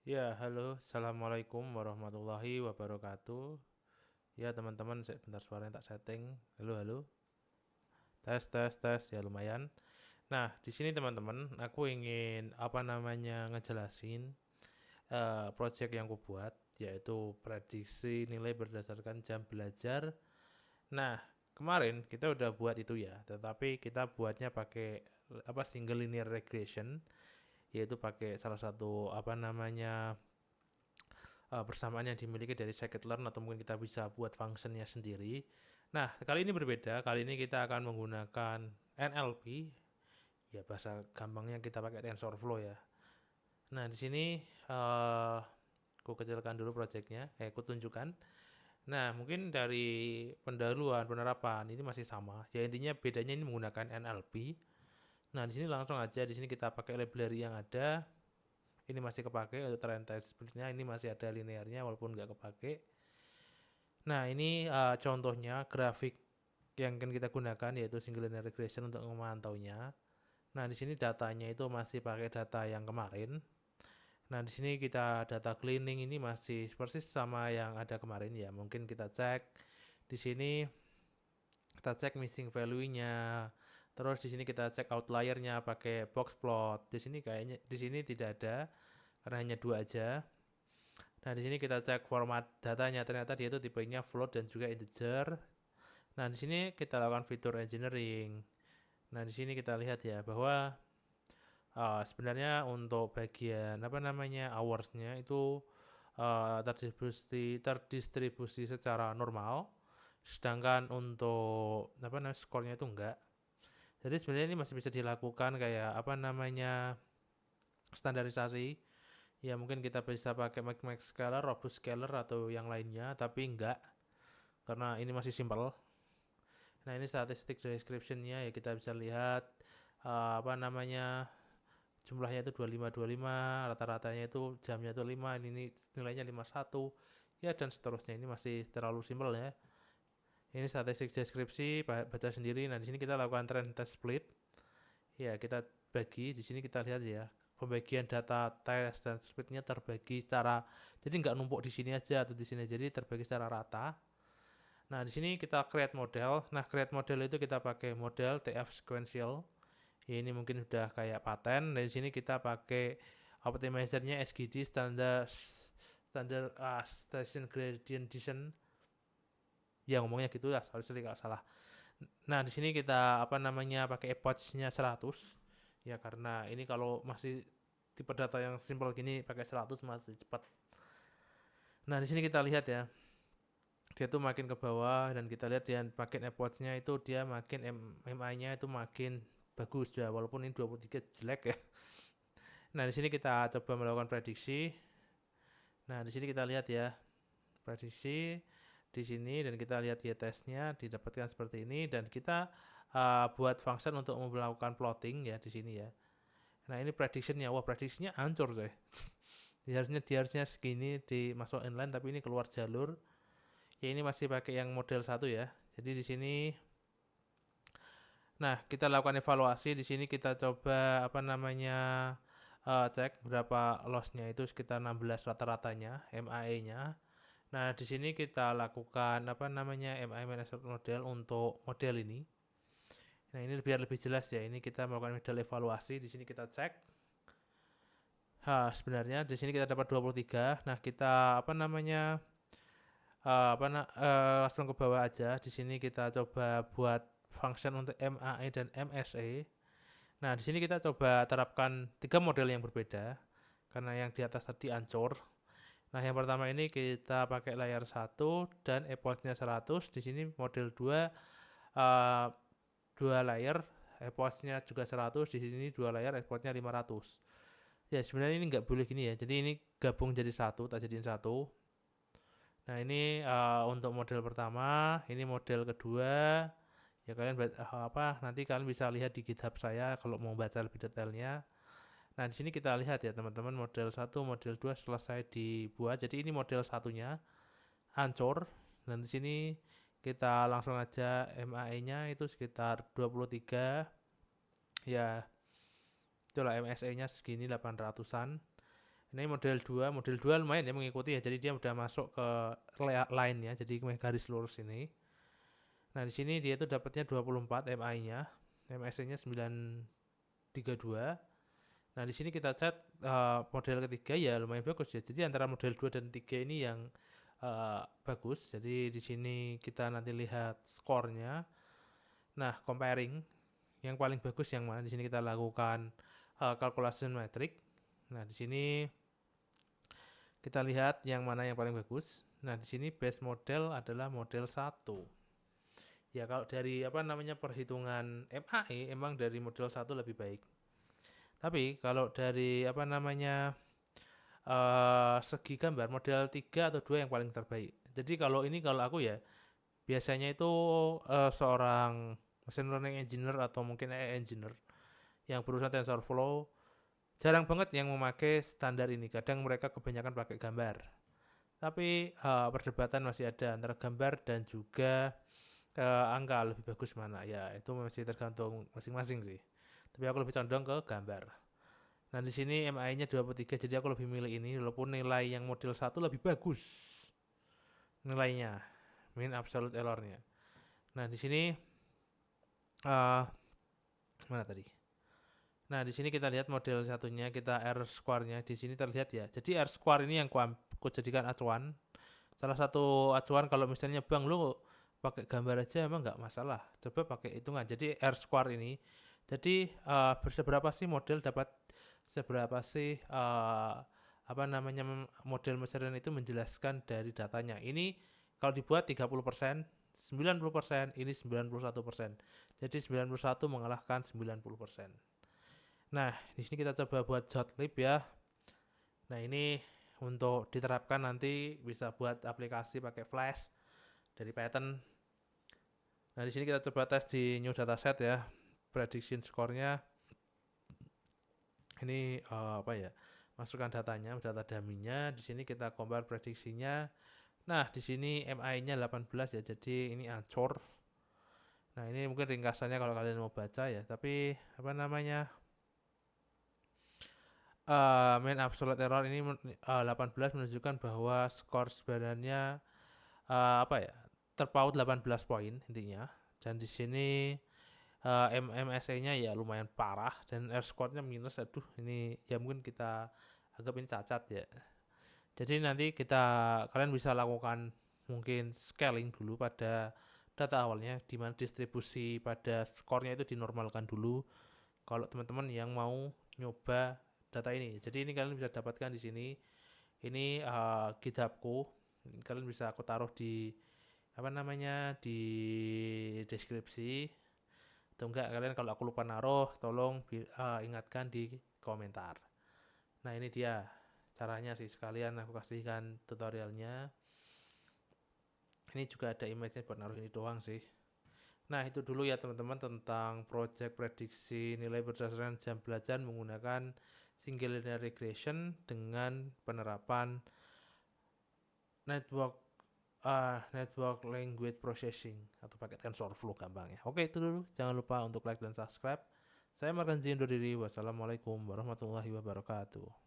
Ya, halo, assalamualaikum warahmatullahi wabarakatuh. Ya, teman-teman, bentar suaranya tak setting. Halo, halo, tes, tes, tes, ya lumayan. Nah, di sini teman-teman, aku ingin ngejelasin project yang aku buat, yaitu prediksi nilai berdasarkan jam belajar. Nah, kemarin kita udah buat itu ya, tetapi kita buatnya pakai single linear regression, yaitu pakai salah satu persamaan yang dimiliki dari scikit-learn atau mungkin kita bisa buat functionnya sendiri. Nah, kali ini berbeda. Kali ini kita akan menggunakan NLP. Ya, bahasa gampangnya kita pakai TensorFlow ya. Nah, di sini uh, aku kecilkan dulu projectnya. Aku tunjukkan. Nah, mungkin dari pendahuluan penerapan ini masih sama. Ya, intinya bedanya ini menggunakan NLP. Nah, di sini langsung aja. Di sini kita pakai library yang ada. Ini masih kepake untuk trend test splitnya. Ini masih ada linearnya walaupun nggak kepake. Nah, ini contohnya grafik yang akan kita gunakan yaitu single linear regression untuk memantaunya. Nah, di sini datanya itu masih pakai data yang kemarin. Nah, di sini kita data cleaning ini masih persis sama yang ada kemarin ya. Mungkin kita cek di sini kita cek missing value-nya. Terus di sini kita cek outlier-nya pakai box plot. Di sini kayaknya di sini tidak ada karena hanya dua aja. Nah, di sini kita cek format datanya, ternyata dia itu tipenya float dan juga integer. Nah, di sini kita lakukan fitur engineering. Nah, di sini kita lihat ya bahwa sebenarnya untuk bagian hoursnya itu terdistribusi secara normal, sedangkan untuk skornya itu enggak. Jadi sebenarnya ini masih bisa dilakukan kayak standarisasi. Ya mungkin kita bisa pakai max scaler, robust scaler atau yang lainnya, tapi enggak karena ini masih simple. Nah, ini statistik description-nya ya kita bisa lihat uh, apa namanya jumlahnya itu 25, rata-ratanya itu jamnya itu 5, ini nilainya 51 ya dan seterusnya. Ini masih terlalu simpel ya. Ini statistik deskripsi baca sendiri. Nah, di sini kita lakukan trend test split. Ya, kita bagi di sini kita lihat ya. Pembagian data test dan splitnya terbagi secara jadi nggak numpuk di sini aja atau di sini, jadi terbagi secara rata. Nah, di sini kita create model. Nah, create model itu kita pakai model TF sequential. Ya, ini mungkin sudah kayak paten. Dari sini kita pakai optimizernya SGD, standard station gradient descent. Ya ngomongnya gitu lah, sorry kalau salah. Nah, di sini kita pakai epoch-nya 100. Ya karena ini kalau masih tipe data yang simple gini pakai 100 masih cepat. Nah, di sini kita lihat ya. Dia tuh makin ke bawah dan kita lihat dia makin epoch-nya itu dia makin MI-nya itu makin bagus ya walaupun ini 23 jelek ya. Nah, di sini kita coba melakukan prediksi. Nah, di sini kita lihat ya, prediksi di sini dan kita lihat ya tesnya didapatkan seperti ini dan kita buat function untuk melakukan plotting ya di sini ya. Nah, ini prediksinya. Wah, prediksinya hancur deh. Dia harusnya segini dimasuk inline tapi ini keluar jalur. Ya ini masih pakai yang model satu ya. Jadi di sini nah, kita lakukan evaluasi di sini kita coba cek berapa lossnya itu sekitar 16 rata-ratanya MAE-nya. Nah, di sini kita lakukan MAE management model untuk model ini. Nah, ini biar lebih jelas ya. Ini kita melakukan model evaluasi. Di sini kita cek. Sebenarnya di sini kita dapat 23. Nah, kita langsung ke bawah aja. Di sini kita coba buat function untuk MAE dan MSE. Nah, di sini kita coba terapkan tiga model yang berbeda karena yang di atas tadi ancur. Nah, yang pertama ini kita pakai layer 1 dan epochnya 100. Di sini model 2 uh, 2 layer, epochnya juga 100. Di sini 2 layer, epochnya 500. Ya, sebenarnya ini nggak boleh gini ya. Jadi ini gabung jadi satu, tak jadiin satu. Nah, ini untuk model pertama, ini model kedua. Ya kalian nanti kalian bisa lihat di GitHub saya kalau mau baca lebih detailnya. Nah, di sini kita lihat ya teman-teman model satu, model 2 selesai dibuat. Jadi ini model satunya hancur dan di sini kita langsung aja MAE-nya itu sekitar 23. Ya, itulah MSE-nya segini 800-an. Ini model 2 lumayan ya mengikuti ya. Jadi dia udah masuk ke line ya. Jadi garis lurus ini. Nah, di sini dia itu dapatnya 24 MI-nya. MSI-nya 932. Nah, di sini kita chat model ketiga ya lumayan bagus ya. Jadi antara model 2 dan 3 ini yang bagus. Jadi di sini kita nanti lihat skornya. Nah, comparing yang paling bagus yang mana? Di sini kita lakukan calculation metric. Nah, di sini kita lihat yang mana yang paling bagus. Nah, di sini base model adalah model 1. Ya, kalau dari perhitungan MAE emang dari model 1 lebih baik. Tapi kalau dari segi gambar model 3 atau 2 yang paling terbaik. Jadi kalau aku ya biasanya itu seorang machine learning engineer atau mungkin AI engineer yang berurusan TensorFlow jarang banget yang memakai standar ini. Kadang mereka kebanyakan pakai gambar. Tapi perdebatan masih ada antara gambar dan juga angka lebih bagus mana. Ya, itu masih tergantung masing-masing sih. Tapi aku lebih condong ke gambar. Nah, di sini MI-nya 23, jadi aku lebih milih ini walaupun nilai yang model 1 lebih bagus nilainya, mean absolute error-nya. Nah, di sini mana tadi? Nah, di sini kita lihat model satunya, kita R square-nya di sini terlihat ya. Jadi R square ini yang aku jadikan acuan. Salah satu acuan kalau misalnya Bang lu pakai gambar aja emang nggak masalah. Coba pakai hitungan. Jadi R square ini. Jadi seberapa sih model dapat seberapa sih model mesin itu menjelaskan dari datanya. Ini kalau dibuat 30%, 90%, ini 91%. Jadi 91 mengalahkan 90%. Nah, di sini kita coba buat jotlib ya. Nah, ini untuk diterapkan nanti bisa buat aplikasi pakai Flash dari Python. Nah, di sini kita coba tes di new dataset ya. Prediction score-nya ini masukkan datanya, data dummy-nya. Di sini kita compare prediksinya. Nah, di sini MI-nya 18 ya. Jadi ini ancur. Nah, ini mungkin ringkasannya kalau kalian mau baca ya. Tapi mean absolute error ini 18 menunjukkan bahwa skor sebenarnya terpaut 18 poin intinya. Dan di sini MMSE-nya ya lumayan parah dan R score-nya minus. Aduh, ini ya mungkin kita anggap ini cacat ya. Jadi nanti kalian bisa lakukan mungkin scaling dulu pada data awalnya, di mana distribusi pada skornya itu dinormalkan dulu kalau teman-teman yang mau nyoba data ini. Jadi ini kalian bisa dapatkan di sini. Ini GitHub-ku. Kalian bisa aku taruh di di deskripsi. Atau enggak kalian kalau aku lupa naruh, tolong ingatkan di komentar. Nah, ini dia caranya sih, sekalian aku kasihkan tutorialnya. Ini juga ada image-nya buat naruh ini doang sih. Nah, itu dulu ya teman-teman tentang project prediksi nilai berdasarkan jam belajar menggunakan single linear regression dengan penerapan network language processing atau pakai TensorFlow gampangnya. Oke, itu dulu. Jangan lupa untuk like dan subscribe. Saya Markan undur diri. Wassalamualaikum warahmatullahi wabarakatuh.